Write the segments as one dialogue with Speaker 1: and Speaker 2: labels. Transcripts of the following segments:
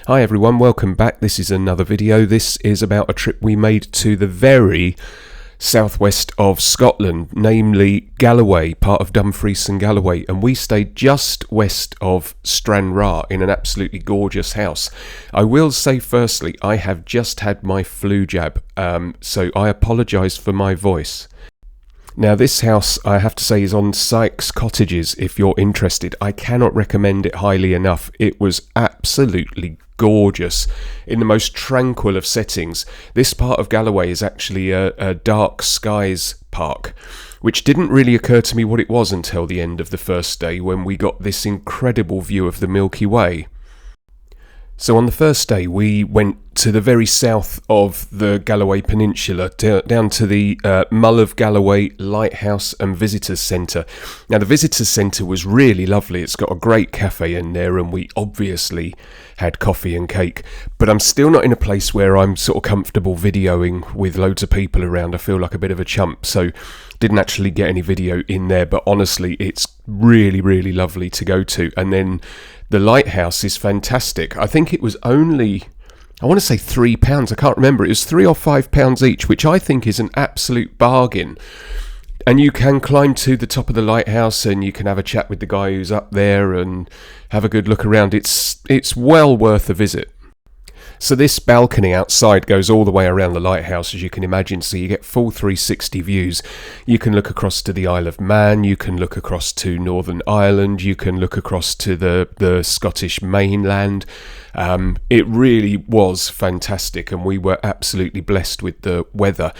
Speaker 1: Hi everyone, welcome back. This is another video. This is about a trip we made to the very southwest of Scotland, namely Galloway, part of Dumfries and Galloway, and we stayed just west of Stranraer in an absolutely gorgeous house. I will say firstly, I have just had my flu jab, so I apologise for my voice. Now this house, I have to say, is on Sykes Cottages if you're interested. I cannot recommend it highly enough. It was absolutely gorgeous in the most tranquil of settings. This part of Galloway is actually a dark skies park, which didn't really occur to me what it was until the end of the first day when we got this incredible view of the Milky Way. So on the first day we went to the very south of the Galloway Peninsula, down to the Mull of Galloway Lighthouse and Visitors Centre. Now the Visitors Centre was really lovely. It's got a great cafe in there and we obviously had coffee and cake. But I'm still not in a place where I'm sort of comfortable videoing with loads of people around. I feel like a bit of a chump, so didn't actually get any video in there. But honestly, it's really, really lovely to go to. And then the lighthouse is fantastic. I think it was only, I want to say £3. I can't remember. It was £3 or £5 each, which I think is an absolute bargain. And you can climb to the top of the lighthouse and you can have a chat with the guy who's up there and have a good look around. It's well worth a visit. So this balcony outside goes all the way around the lighthouse, as you can imagine, so you get full 360 views. You can look across to the Isle of Man, you can look across to Northern Ireland, you can look across to the Scottish mainland. It really was fantastic and we were absolutely blessed with the weather.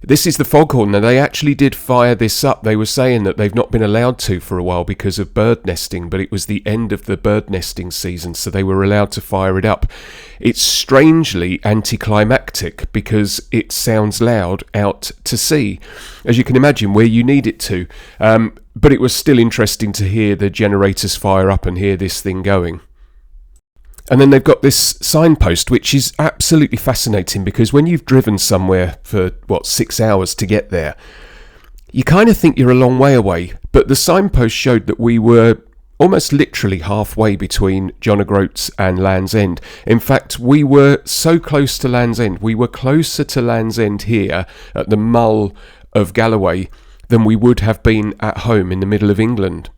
Speaker 1: This is the foghorn. Now they actually did fire this up. They were saying that they've not been allowed to for a while because of bird nesting, but it was the end of the bird nesting season, so they were allowed to fire it up. It's strangely anticlimactic because it sounds loud out to sea, as you can imagine, where you need it to. But it was still interesting to hear the generators fire up and hear this thing going. And then they've got this signpost, which is absolutely fascinating because when you've driven somewhere for, 6 hours to get there, you kind of think you're a long way away. But the signpost showed that we were almost literally halfway between John O'Groats and Land's End. In fact, we were so close to Land's End. We were closer to Land's End here at the Mull of Galloway than we would have been at home in the middle of England.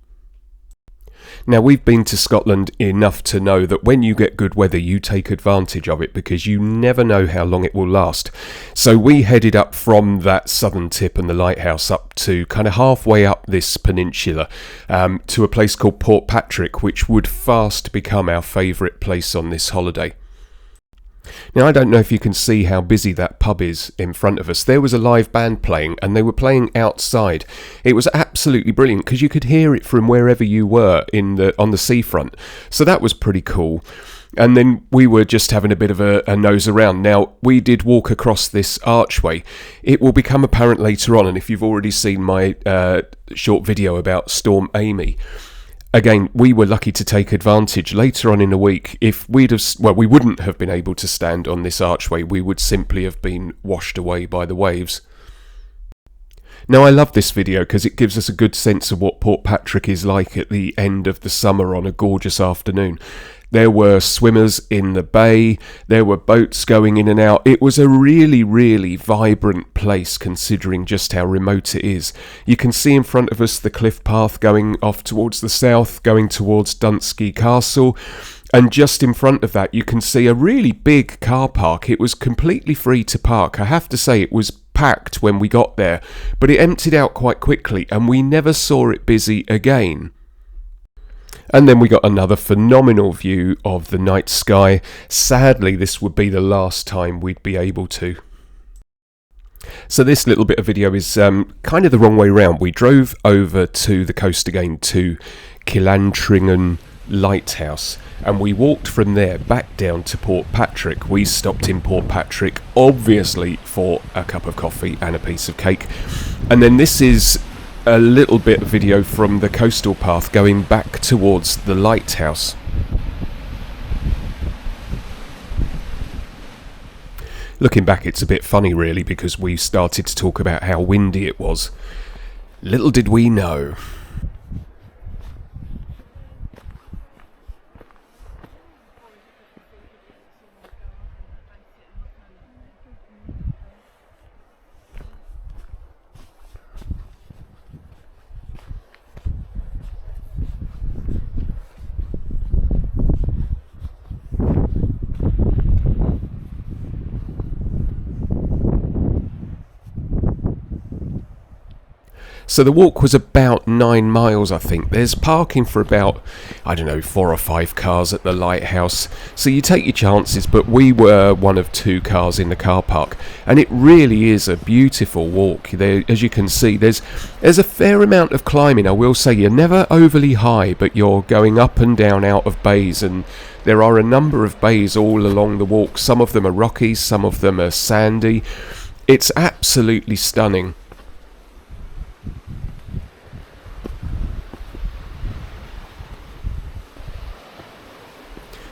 Speaker 1: Now, we've been to Scotland enough to know that when you get good weather, you take advantage of it because you never know how long it will last. So we headed up from that southern tip and the lighthouse up to kind of halfway up this peninsula to a place called Portpatrick, which would fast become our favourite place on this holiday. Now, I don't know if you can see how busy that pub is in front of us. There was a live band playing and they were playing outside. It was absolutely brilliant because you could hear it from wherever you were on the seafront. So that was pretty cool. And then we were just having a bit of a nose around. Now, we did walk across this archway. It will become apparent later on, and if you've already seen my short video about Storm Amy, again, we were lucky to take advantage. Later on in the week, if we wouldn't have been able to stand on this archway. We would simply have been washed away by the waves. Now, I love this video because it gives us a good sense of what Portpatrick is like at the end of the summer on a gorgeous afternoon. There were swimmers in the bay, there were boats going in and out. It was a really, really vibrant place considering just how remote it is. You can see in front of us the cliff path going off towards the south, going towards Dunsky Castle. And just in front of that you can see a really big car park. It was completely free to park. I have to say it was packed when we got there, but it emptied out quite quickly and we never saw it busy again. And then we got another phenomenal view of the night sky. Sadly, this would be the last time we'd be able to. So this little bit of video is kind of the wrong way round. We drove over to the coast again to Killantringan Lighthouse and we walked from there back down to Portpatrick. We stopped in Portpatrick obviously for a cup of coffee and a piece of cake. And then this is a little bit of video from the coastal path going back towards the lighthouse. Looking back, it's a bit funny really because we started to talk about how windy it was. Little did we know. So the walk was about 9 miles, I think. There's parking for about, I don't know, 4 or 5 cars at the lighthouse. So you take your chances, but we were one of 2 cars in the car park. And it really is a beautiful walk. There, as you can see, there's a fair amount of climbing. I will say you're never overly high, but you're going up and down out of bays, and there are a number of bays all along the walk. Some of them are rocky, some of them are sandy. It's absolutely stunning.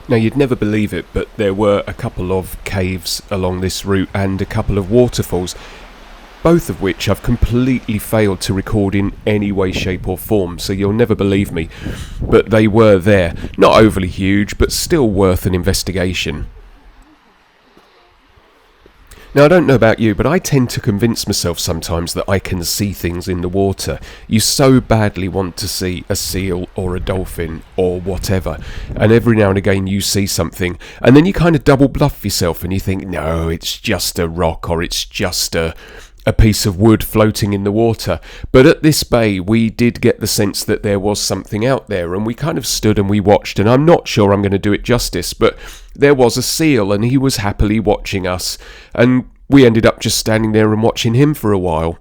Speaker 1: Now, you'd never believe it, but there were a couple of caves along this route and a couple of waterfalls, both of which I've completely failed to record in any way, shape or form, so you'll never believe me. But they were there. Not overly huge, but still worth an investigation. Now, I don't know about you, but I tend to convince myself sometimes that I can see things in the water. You so badly want to see a seal or a dolphin or whatever, and every now and again you see something, and then you kind of double bluff yourself and you think, no, it's just a rock or it's just a piece of wood floating in the water. But at this bay we did get the sense that there was something out there, and we kind of stood and we watched, and I'm not sure I'm going to do it justice, but there was a seal and he was happily watching us, and we ended up just standing there and watching him for a while.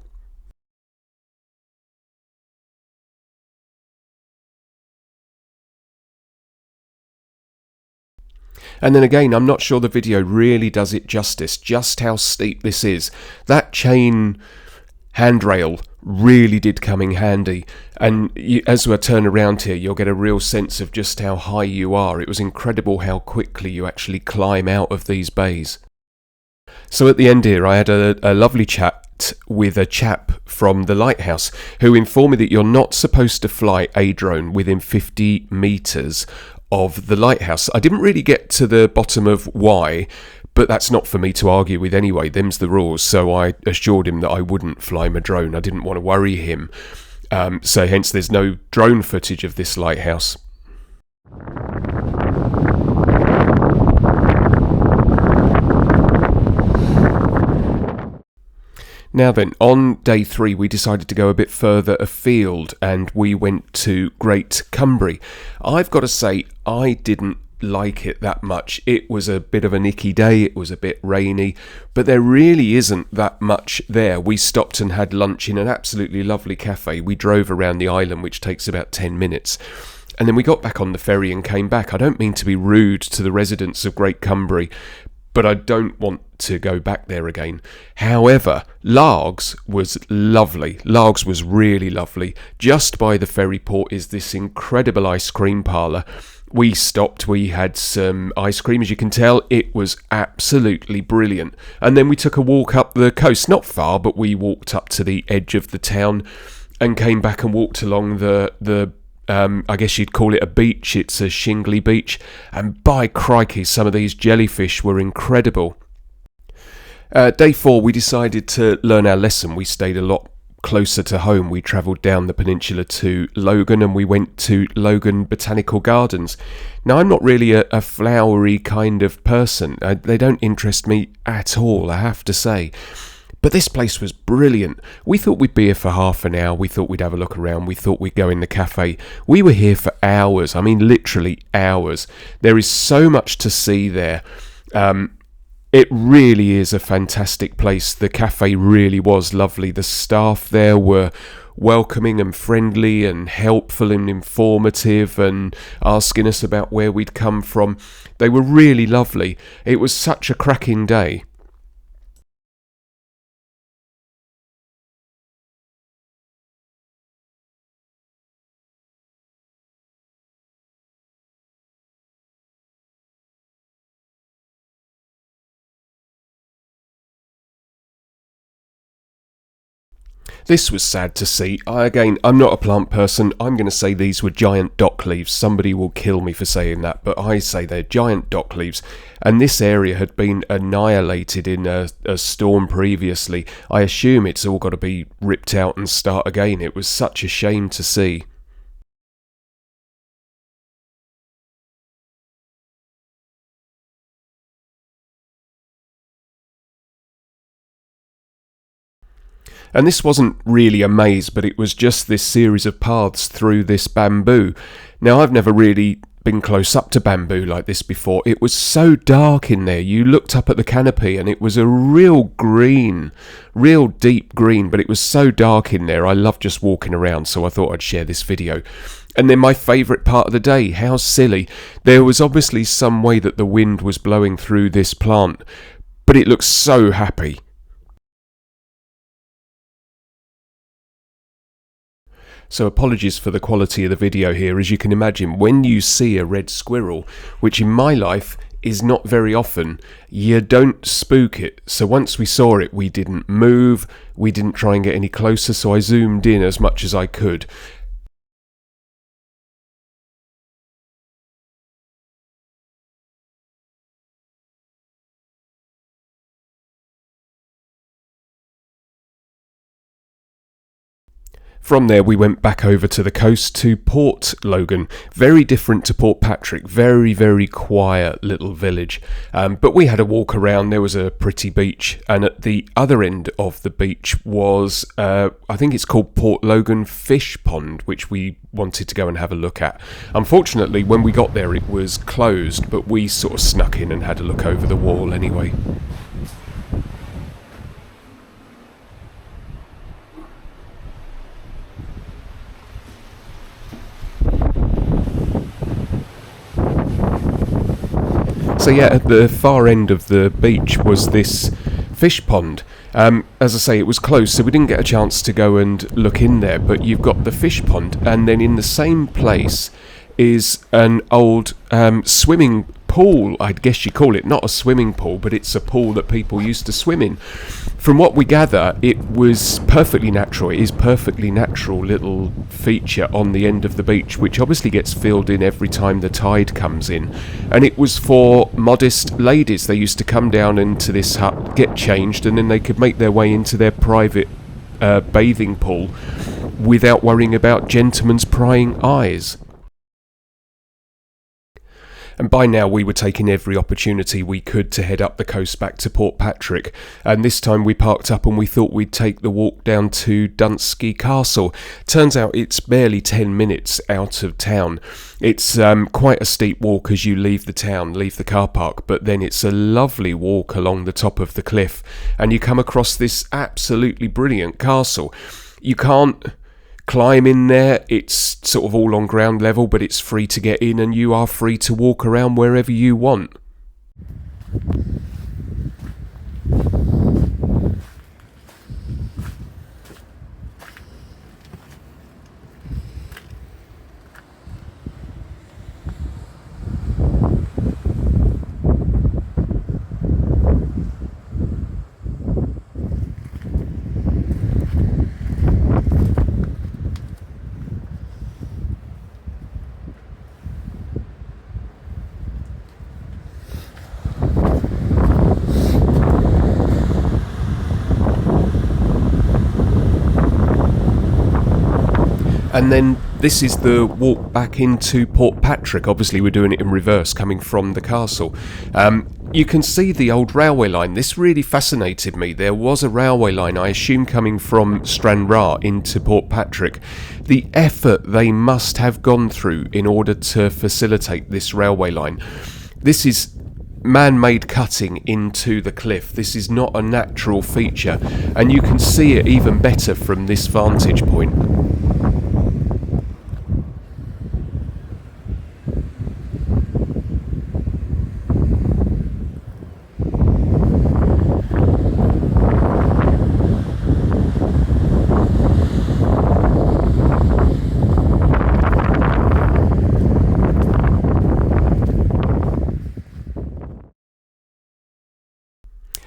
Speaker 1: And then again, I'm not sure the video really does it justice, just how steep this is. That chain handrail really did come in handy, and as we turn around here, you'll get a real sense of just how high you are. It was incredible how quickly you actually climb out of these bays. So at the end here, I had a lovely chat with a chap from the lighthouse who informed me that you're not supposed to fly a drone within 50 metres of the lighthouse. I didn't really get to the bottom of why, but that's not for me to argue with anyway. Them's the rules. So I assured him that I wouldn't fly my drone. I didn't want to worry him. So hence there's no drone footage of this lighthouse. Now then, on day 3 we decided to go a bit further afield and we went to Great Cumbria. I've got to say, I didn't like it that much. It was a bit of an icky day, it was a bit rainy, but there really isn't that much there. We stopped and had lunch in an absolutely lovely cafe. We drove around the island, which takes about 10 minutes. And then we got back on the ferry and came back. I don't mean to be rude to the residents of Great Cumbria, but I don't want to go back there again. However, Largs was lovely. Largs was really lovely. Just by the ferry port is this incredible ice cream parlour. We stopped, we had some ice cream, as you can tell. It was absolutely brilliant. And then we took a walk up the coast, not far, but we walked up to the edge of the town and came back and walked along the I guess you'd call it a beach. It's a shingly beach, and by crikey, some of these jellyfish were incredible. Day 4 we decided to learn our lesson. We stayed a lot closer to home. We travelled down the peninsula to Logan, and we went to Logan Botanical Gardens. Now, I'm not really a flowery kind of person. They don't interest me at all, I have to say. But this place was brilliant. We thought we'd be here for half an hour. We thought we'd have a look around. We thought we'd go in the cafe. We were here for hours. I mean, literally hours. There is so much to see there. It really is a fantastic place. The cafe really was lovely. The staff there were welcoming and friendly and helpful and informative and asking us about where we'd come from. They were really lovely. It was such a cracking day. This was sad to see. I'm not a plant person. I'm going to say these were giant dock leaves. Somebody will kill me for saying that, but I say they're giant dock leaves. And this area had been annihilated in a storm previously. I assume it's all got to be ripped out and start again. It was such a shame to see. And this wasn't really a maze, but it was just this series of paths through this bamboo. Now, I've never really been close up to bamboo like this before. It was so dark in there. You looked up at the canopy and it was a real green, real deep green, but it was so dark in there. I love just walking around, so I thought I'd share this video. And then my favourite part of the day, how silly. There was obviously some way that the wind was blowing through this plant, but it looks so happy. So apologies for the quality of the video here. As you can imagine, when you see a red squirrel, which in my life is not very often, you don't spook it. So once we saw it, we didn't move, we didn't try and get any closer, so I zoomed in as much as I could. From there we went back over to the coast to Port Logan. Very different to Port Patrick, very, very quiet little village. But we had a walk around, there was a pretty beach, and at the other end of the beach was, I think it's called Port Logan Fish Pond, which we wanted to go and have a look at. Unfortunately, when we got there it was closed, but we sort of snuck in and had a look over the wall anyway. So yeah, at the far end of the beach was this fish pond. As I say, it was closed, so we didn't get a chance to go and look in there, but you've got the fish pond, and then in the same place is an old swimming pool, I guess you call it. Not a swimming pool, but it's a pool that people used to swim in. From what we gather, it was perfectly natural. It is perfectly natural little feature on the end of the beach, which obviously gets filled in every time the tide comes in. And it was for modest ladies. They used to come down into this hut, get changed, and then they could make their way into their private bathing pool without worrying about gentlemen's prying eyes. And by now we were taking every opportunity we could to head up the coast back to Port Patrick, and this time we parked up and we thought we'd take the walk down to Dunsky Castle. Turns out it's barely 10 minutes out of town. It's quite a steep walk as you leave the town, leave the car park, but then it's a lovely walk along the top of the cliff and you come across this absolutely brilliant castle. You can't climb in there, it's sort of all on ground level, but it's free to get in and you are free to walk around wherever you want. And then this is the walk back into Port Patrick. Obviously we're doing it in reverse, coming from the castle. You can see the old railway line. This really fascinated me. There was a railway line, I assume coming from Stranraer into Port Patrick. The effort they must have gone through in order to facilitate this railway line. This is man-made cutting into the cliff. This is not a natural feature, and you can see it even better from this vantage point.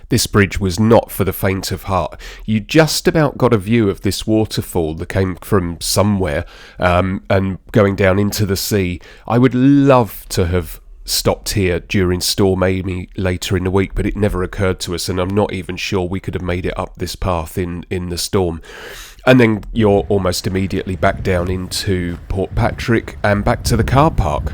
Speaker 1: This bridge was not for the faint of heart. You just about got a view of this waterfall that came from somewhere and going down into the sea. I would love to have stopped here during Storm Amy later in the week, but it never occurred to us, and I'm not even sure we could have made it up this path in the storm. And then you're almost immediately back down into Port Patrick and back to the car park.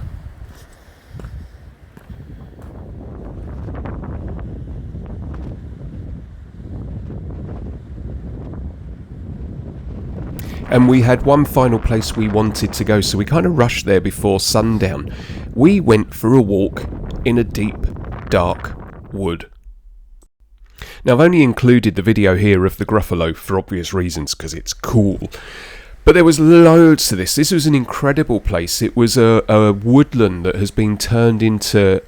Speaker 1: And we had one final place we wanted to go, so we kind of rushed there before sundown. We went for a walk in a deep, dark wood. Now, I've only included the video here of the Gruffalo for obvious reasons, because it's cool. But there was loads to this. This was an incredible place. It was a woodland that has been turned into...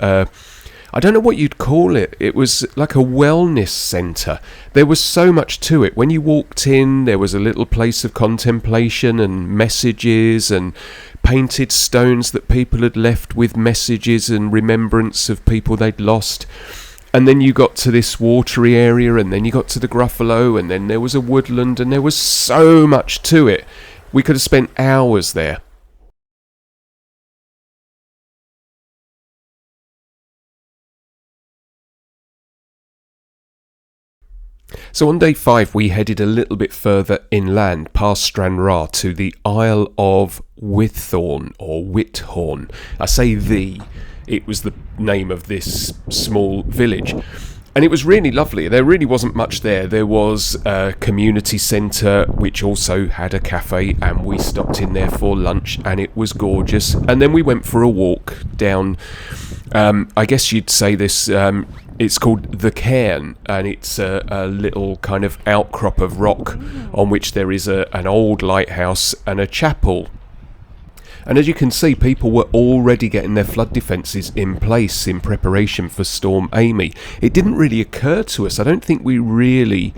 Speaker 1: I don't know what you'd call it. It was like a wellness centre. There was so much to it. When you walked in, there was a little place of contemplation and messages and painted stones that people had left with messages and remembrance of people they'd lost. And then you got to this watery area, and then you got to the Gruffalo, and then there was a woodland, and there was so much to it. We could have spent hours there. So on day 5 we headed a little bit further inland past Stranraer to the Isle of Whithorn or Whithorn. I say it was the name of this small village. And it was really lovely. There really wasn't much there. There was a community centre which also had a cafe, and we stopped in there for lunch, and it was gorgeous. And then we went for a walk down, I guess you'd say this, it's called the Cairn, and it's a little kind of outcrop of rock on which there is an old lighthouse and a chapel. And as you can see, people were already getting their flood defences in place in preparation for Storm Amy. It didn't really occur to us. I don't think we really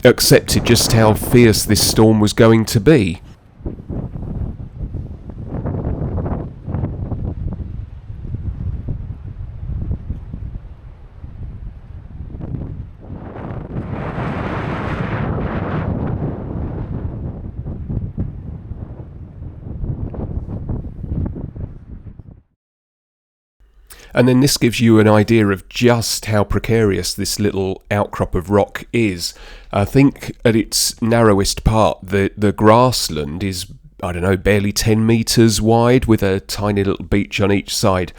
Speaker 1: accepted just how fierce this storm was going to be. And then this gives you an idea of just how precarious this little outcrop of rock is. I think at its narrowest part, the grassland is, I don't know, barely 10 metres wide with a tiny little beach on each side.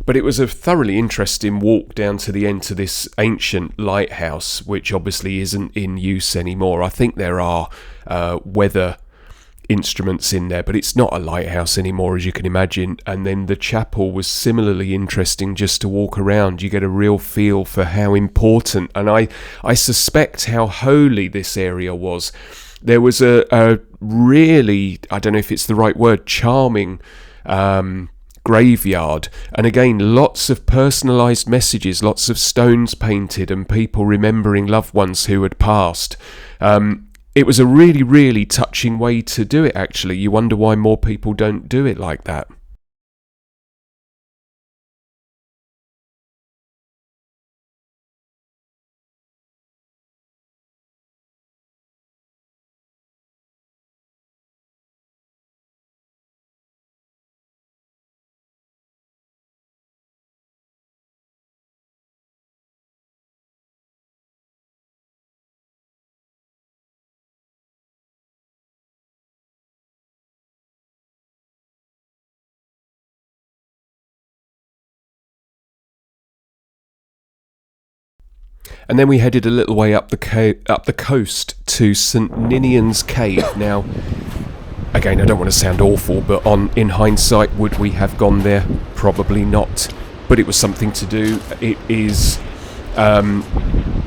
Speaker 1: But it was a thoroughly interesting walk down to the end to this ancient lighthouse, which obviously isn't in use anymore. I think there are weather instruments in there, but it's not a lighthouse anymore, as you can imagine. And then the chapel was similarly interesting just to walk around. You get a real feel for how important, and I suspect how holy this area was. There was a really, I don't know if it's the right word, charming graveyard, and again lots of personalised messages, lots of stones painted and people remembering loved ones who had passed. It was a really, really touching way to do it, actually. You wonder why more people don't do it like that. And then we headed a little way up the coast to St Ninian's Cave. Now, again, I don't want to sound awful, but in hindsight, would we have gone there? Probably not. But it was something to do. It is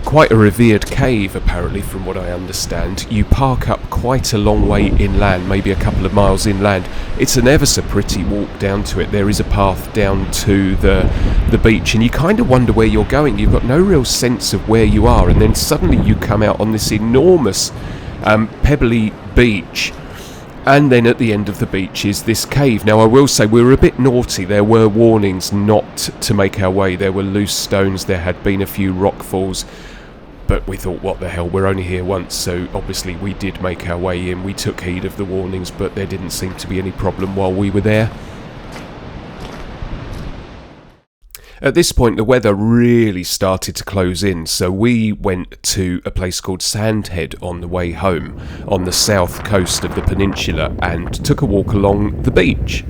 Speaker 1: quite a revered cave, apparently, from what I understand. You park up quite a long way inland, maybe a couple of miles inland. It's an ever so pretty walk down to it. There is a path down to the beach, and you kind of wonder where you're going. You've got no real sense of where you are, and then suddenly you come out on this enormous pebbly beach. And then at the end of the beach is this cave. Now, I will say we were a bit naughty. There were warnings not to make our way. There were loose stones. There had been a few rock falls. But we thought, what the hell, we're only here once. So obviously we did make our way in. We took heed of the warnings, but there didn't seem to be any problem while we were there. At this point, the weather really started to close in, so we went to a place called Sandhead on the way home, on the south coast of the peninsula, and took a walk along the beach.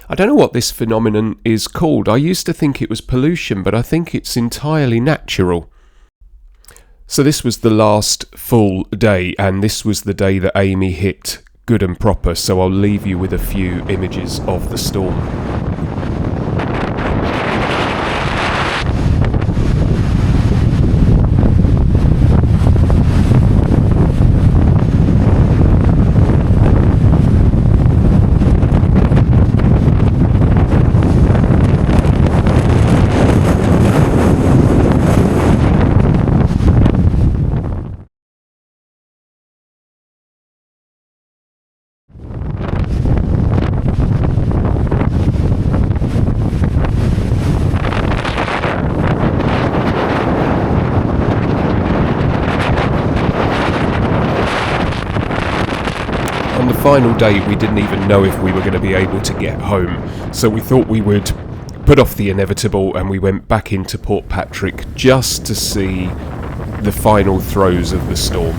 Speaker 1: I don't know what this phenomenon is called. I used to think it was pollution, but I think it's entirely natural. So this was the last full day, and this was the day that Amy hit good and proper, so I'll leave you with a few images of the storm. On the final day, we didn't even know if we were going to be able to get home, so we thought we would put off the inevitable, and we went back into Port Patrick just to see the final throes of the storm.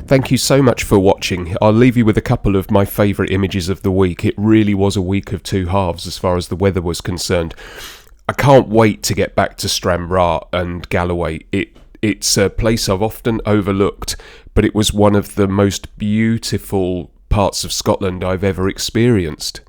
Speaker 1: Thank you so much for watching. I'll leave you with a couple of my favourite images of the week. It really was a week of two halves as far as the weather was concerned. I can't wait to get back to Stranraer and Galloway. It's a place I've often overlooked, but it was one of the most beautiful parts of Scotland I've ever experienced.